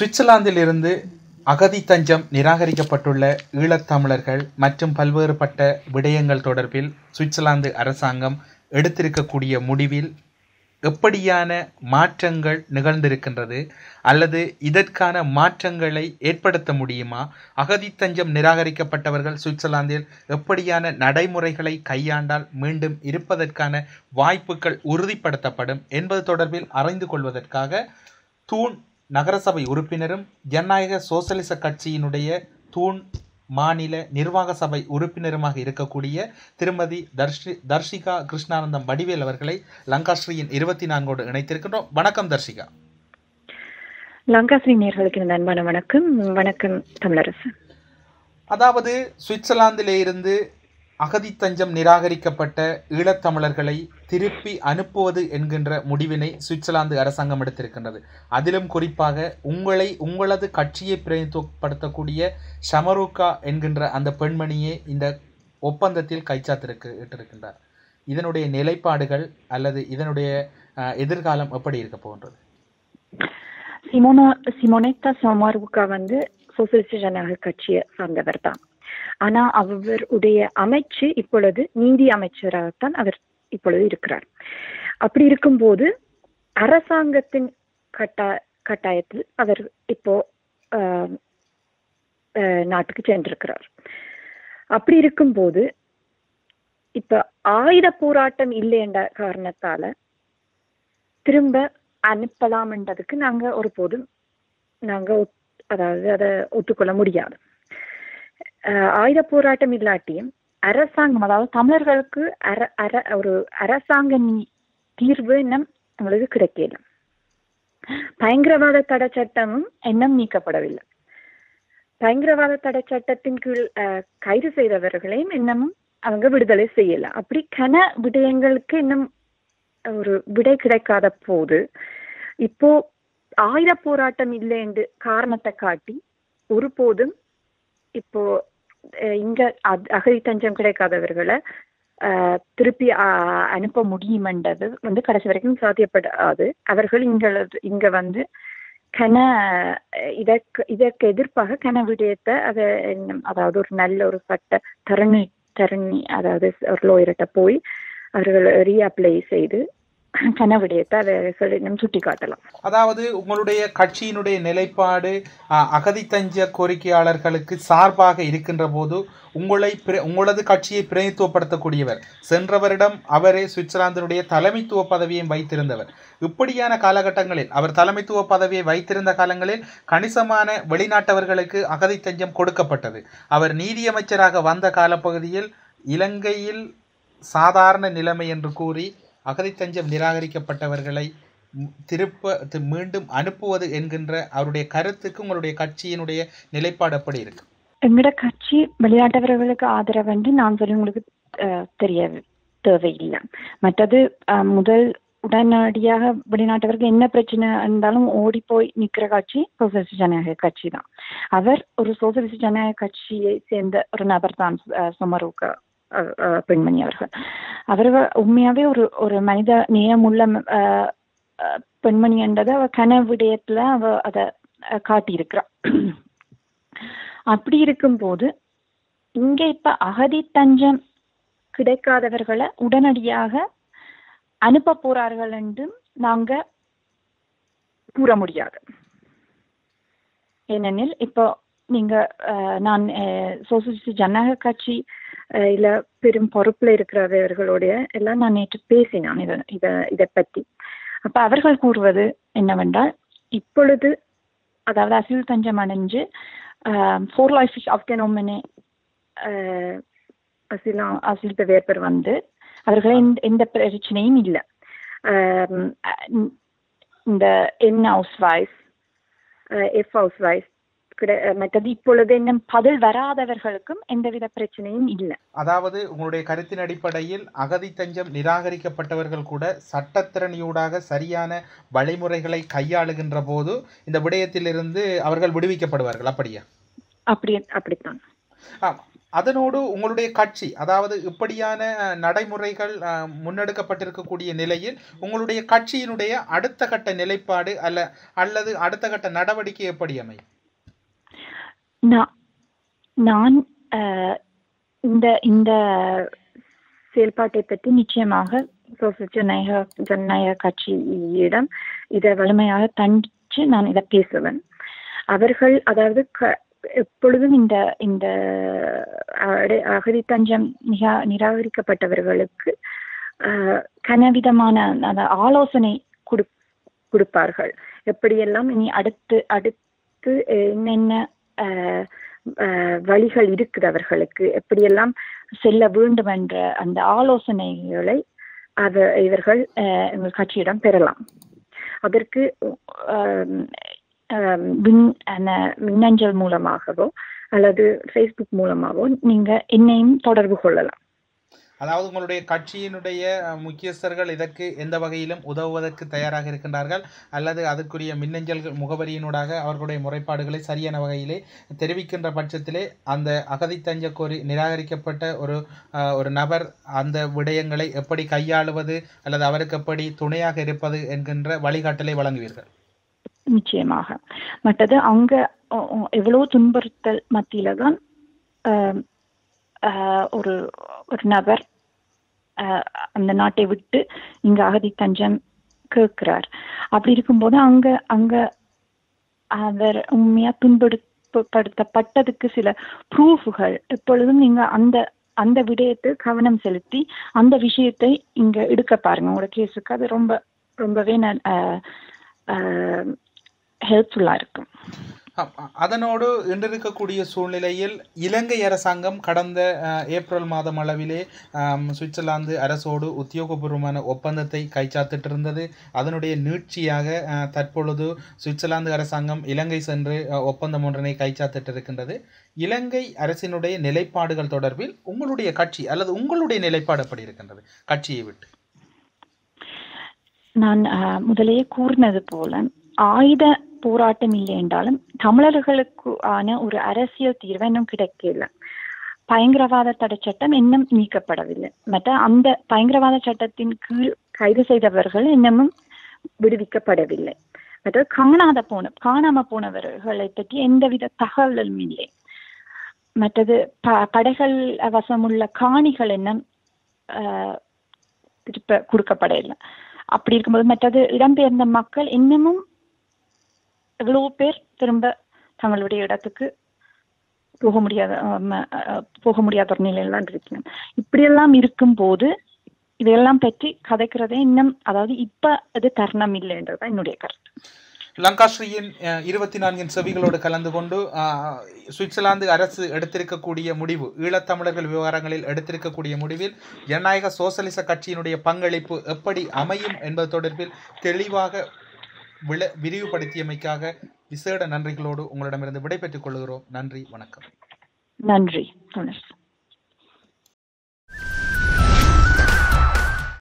சுவிட்சர்லாந்திலிருந்து அகதி தஞ்சம் நிராகரிக்கப்பட்டுள்ள ஈழத்தமிழர்கள் மற்றும் பல்வேறுபட்ட விடயங்கள் தொடர்பில் சுவிட்சர்லாந்து அரசாங்கம் எடுத்திருக்கக்கூடிய முடிவில் எப்படியான மாற்றங்கள் நிகழ்ந்திருக்கின்றது அல்லது இதற்கான மாற்றங்களை ஏற்படுத்த முடியுமா? அகதி தஞ்சம் நிராகரிக்கப்பட்டவர்கள் சுவிட்சர்லாந்தில் எப்படியான நடைமுறைகளை கையாண்டால் மீண்டும் இருப்பதற்கான வாய்ப்புகள் உறுதிப்படுத்தப்படும் என்பது தொடர்பில் அறிந்து கொள்வதற்காக தூண் நகரசபை உறுப்பினரும் ஜனநாயக சோசலிச கட்சியினுடைய தூண் மாநில நிர்வாக சபை உறுப்பினருமாக இருக்கக்கூடிய திருமதி தர்ஷிகா கிருஷ்ணானந்தம் வடிவேல் அவர்களை லங்காஸ்ரீயின் 24 இணைத்திருக்கின்றோம். வணக்கம் தர்ஷிகா. லங்காஸ்ரீ நேயர்களுக்கு அன்பான வணக்கம். வணக்கம் தமிழரசு. அதாவது சுவிட்சர்லாந்திலே இருந்து அகதி தஞ்சம் நிராகரிக்கப்பட்ட ஈழத்தமிழர்களை திருப்பி அனுப்புவது என்கின்ற முடிவினை சுவிட்சர்லாந்து அரசாங்கம் எடுத்திருக்கின்றது. அதிலும் குறிப்பாக உங்களது கட்சியை பிரதிநிதித்துவப்படுத்தக்கூடிய ஷமருக்கா என்கின்ற அந்த பெண்மணியே இந்த ஒப்பந்தத்தில் கைச்சாத்திருக்கின்றார். இதனுடைய நிலைப்பாடுகள் அல்லது இதனுடைய எதிர்காலம் எப்படி இருக்க போகின்றது? சிமோனேட்டா ஷமருக்கா சோசியலிச ஜனநாயக கட்சியை சார்ந்தவர் தான். ஆனா அவருடைய அமைச்சு இப்பொழுது நீதி அமைச்சராகத்தான் அவர் இப்பொழுது இருக்கிறார். அப்படி இருக்கும்போது அரசாங்கத்தின் கட்டாயத்தில் அவர் இப்போ நாட்டுக்கு சென்றிருக்கிறார். அப்படி இருக்கும்போது இப்ப ஆயுத போராட்டம் இல்லை என்ற காரணத்தால திரும்ப அனுப்பலாம்ன்றதுக்கு நாங்க ஒருபோதும் அதை ஒத்துக்கொள்ள முடியாது. ஆயுத போராட்டம் இல்லாட்டியும் அரசாங்கம், அதாவது தமிழர்களுக்கு ஒரு அரசாங்க தீர்வு இன்னும் நம்மளுக்கு கிடைக்கல. பயங்கரவாத தடை சட்டமும் இன்னும் நீக்கப்படவில்லை. பயங்கரவாத தடை சட்டத்தின் கீழ் கைது செய்தவர்களையும் இன்னமும் அவங்க விடுதலை செய்யல. அப்படி விடயங்களுக்கு இன்னும் ஒரு விடை கிடைக்காத போது இப்போ ஆயுத போராட்டம் இல்லை என்று காரணத்தை காட்டி ஒருபோதும் இப்போ இங்க அகதி தஞ்சம் கிடைக்காதவர்களை திருப்பி அனுப்ப முடியுமென்றது கடைசி வரைக்கும் சாத்தியப்படாது. அவர்கள் இங்க இதற்கு எதிர்ப்பாக விடயத்தை அதாவது ஒரு நல்ல ஒரு சட்ட தரணி அதாவது ஒரு லோயர்கிட்ட போய் அவர்கள் ரீஅப்ளை செய்து விடயத்தை அவர்கள் இன்னும் சுட்டி காட்டலாம். அதாவது உங்களுடைய கட்சியினுடைய நிலைப்பாடு அகதி தஞ்ச கோரிக்கையாளர்களுக்கு சார்பாக இருக்கின்ற போது உங்களது கட்சியை பிரதிநிதித்துவப்படுத்தக்கூடியவர் சென்ற வருடம் அவரே சுவிட்சர்லாந்தினுடைய தலைமைத்துவ பதவியை வைத்திருந்தவர். இப்படியான காலகட்டங்களில் அவர் தலைமைத்துவ பதவியை வைத்திருந்த காலங்களில் கணிசமான வெளிநாட்டவர்களுக்கு அகதி தஞ்சம் கொடுக்கப்பட்டது. அவர் நீதியமைச்சராக வந்த காலப்பகுதியில் இலங்கையில் சாதாரண நிலைமை என்று கூறி அகதி தஞ்சம் நிராகரிக்கப்பட்டவர்களை மீண்டும் அனுப்புவது என்கின்ற அவருடைய கருத்துக்கு உங்களுடைய கட்சியினுடைய நிலைப்பாடு எப்படி இருக்கு? எங்களோட கட்சி வெளிநாட்டவர்களுக்கு ஆதரவு என்று நான் சொல்லி உங்களுக்கு தெரிய தேவையில்லை. மற்றது முதல் உடனடியாக வெளிநாட்டவர்கள் என்ன பிரச்சனை இருந்தாலும் ஓடி போய் நிற்கிற கட்சி சோசியலிச ஜனநாயக கட்சி தான். அவர் ஒரு சோசியலிச ஜனநாயக கட்சியை சேர்ந்த ஒரு நபர் தான் ஷமருக்கா பெண்மணி அவர்கள் உண்மையாவே ஒரு மனித நேயமுள்ள பெண்மணி என்றதை அவ விடயத்துல அவ அதை காட்டியிருக்கிறார். அப்படி இருக்கும்போது இங்க இப்ப அகதி தஞ்சம் கிடைக்காதவர்களை உடனடியாக அனுப்ப போறார்கள் என்று நாங்க கூற முடியாது. ஏனெனில் இப்போ நீங்க நான் சோசியலிச ஜனநாயக கட்சி இல்ல பெரும் பொறுப்புல இருக்கிறவர்களுடைய எல்லாம் நான் நேற்று பேசினான் இதை பத்தி. அப்ப அவர்கள் கூறுவது என்னவென்றால், இப்பொழுது அதாவது அசில் தஞ்சம் அடைஞ்சு ஃபோர்லைஃபிஷ் ஆப்கனோமனே அசில் பெவேப்பர் அவர்களை எந்த பிரச்சனையும் இல்லை. இந்த என் house wise F house wise மற்றது இப்பொழுது இன்னும் பதில் வராதவர்களுக்கும் எந்தவித பிரச்சனையும் இல்லை. அதாவது உங்களுடைய கருத்தின் அடிப்படையில் அகதி தஞ்சம் நிராகரிக்கப்பட்டவர்கள் கூட சட்டத்திறனியூடாக சரியான வழிமுறைகளை கையாளுகின்ற போது இந்த விடயத்திலிருந்து அவர்கள் விடுவிக்கப்படுவார்கள், அப்படியா? அப்படித்தான். அதனோடு உங்களுடைய கட்சி, அதாவது இப்படியான நடைமுறைகள் முன்னெடுக்கப்பட்டிருக்கக்கூடிய நிலையில் உங்களுடைய கட்சியினுடைய அடுத்த கட்ட நிலைப்பாடு அல்லது அடுத்த கட்ட நடவடிக்கை எப்படி அமையும்? நான் இந்த இந்த செயல்பாட்டை பற்றி நிச்சயமாக ஜனநாயக கட்சியிடம் இதை வலிமையாக தண்டிச்சு நான் இதை பேசுவேன். அவர்கள் அதாவது எப்பொழுதும் இந்த இந்த அகதி தஞ்சம் நிராகரிக்கப்பட்டவர்களுக்கு கனவிதமான ஆலோசனை கொடுப்பார்கள். எப்படியெல்லாம் இனி அடுத்து என்னென்ன வழிகள் இருக்குது, அவர்களுக்கு எப்படியெல்லாம் செல்ல வேண்டும் என்ற அந்த ஆலோசனைகளை இவர்கள் எங்கள் கட்சியிடம் பெறலாம். அதற்கு மின்னஞ்சல் மூலமாகவோ அல்லது ஃபேஸ்புக் மூலமாகவோ நீங்க என்னையும் தொடர்பு கொள்ளலாம். அதாவது உங்களுடைய கட்சியினுடைய முக்கியஸ்தர்கள் இதற்கு எந்த வகையிலும் உதவுவதற்கு தயாராக இருக்கின்றார்கள், அல்லது அதற்குரிய மின்னஞ்சல் முகவரியினூடாக அவர்களுடைய முறைப்பாடுகளை சரியான வகையிலே தெரிவிக்கின்ற பட்சத்திலே அந்த அகதி தஞ்ச கோரி நிராகரிக்கப்பட்ட ஒரு நபர் அந்த விடயங்களை எப்படி கையாளுவது அல்லது அவருக்கு எப்படி துணையாக இருப்பது என்கின்ற வழிகாட்டலை வழங்குவீர்கள்? நிச்சயமாக. மற்றது அங்க எவ்வளவு துன்புறுத்தல் மத்தியில தான் ஒரு நபர் அந்த நாட்டை விட்டு இங்க அகதி தஞ்சம் கேட்கிறார். அப்படி இருக்கும்போது அங்க அவர் உண்மையா துன்பப்படுத்தப்பட்டதுக்கு சில ப்ரூஃப்கள் எப்பொழுதும் நீங்க அந்த விடயத்தை கவனம் செலுத்தி அந்த விஷயத்தை இங்க எடுக்க பாருங்க. உங்களோட கேஸுக்கு அது ரொம்பவே ஹெல்ப்ஃபுல்லா இருக்கும். அதனோடு இன்றிருக்கக்கூடிய சூழ்நிலையில் இலங்கை அரசாங்கம் கடந்த ஏப்ரல் மாதம் அளவிலே சுவிட்சர்லாந்து அரசோடு உத்தியோகபூர்வமான ஒப்பந்தத்தை கைச்சாத்திட்டு இருந்தது. அதனுடைய நீட்சியாக தற்பொழுது சுவிட்சர்லாந்து அரசாங்கம் இலங்கை சென்று ஒப்பந்தம் ஒன்றினை கைச்சாத்திட்டு இருக்கின்றது. இலங்கை அரசினுடைய நிலைப்பாடுகள் தொடர்பில் உங்களுடைய கட்சி அல்லது உங்களுடைய நிலைப்பாடு எப்படி இருக்கின்றது கட்சியை விட்டு? நான் முதலேயே கூறினது போல ஆயுத போராட்டம் இல்லை என்றாலும் தமிழர்களுக்கு ஆன ஒரு அரசியல் தீர்வு இன்னும் கிடைக்கல. பயங்கரவாத தடை சட்டம் இன்னும் நீக்கப்படவில்லை. மற்ற அந்த பயங்கரவாத சட்டத்தின் கீழ் கைது செய்தவர்கள் இன்னமும் விடுவிக்கப்படவில்லை. மற்ற காணாம போனவர்களை பற்றி எந்தவித தகவலும் இல்லை. மற்றது படைகள் வசமுள்ள காணிகள் இன்னும் திருப்ப கொடுக்கப்படவில்லை. அப்படி இருக்கும்போது மற்றது இடம்பெயர்ந்த மக்கள் இன்னமும் எவ்வளவு பேர் திரும்ப தங்களுடைய இடத்துக்கு போக முடியாத ஒரு நிலையில்தான் இருக்கிறேன். இப்படியெல்லாம் இருக்கும்போது இதையெல்லாம் பற்றி கதைக்கிறதே இன்னும், அதாவது இப்ப அது தருணம் இல்லை என்றதுதான் என்னுடைய கருத்து. லங்காஸ்ரீயின் 24 செவிகளோடு கலந்து கொண்டு சுவிட்சர்லாந்து அரசு எடுத்திருக்கக்கூடிய முடிவு, ஈழத்தமிழர்கள் விவகாரங்களில் எடுத்திருக்கக்கூடிய முடிவில் ஜனநாயக சோசலிச கட்சியினுடைய பங்களிப்பு எப்படி அமையும் என்பது தொடர்பில் தெளிவாக விரிவுபடுத்தியமைக்காக விசேட நன்றிகளோடு உங்களிடமிருந்து விடைபெற்றுக் கொள்கிறோம். நன்றி, வணக்கம். நன்றி.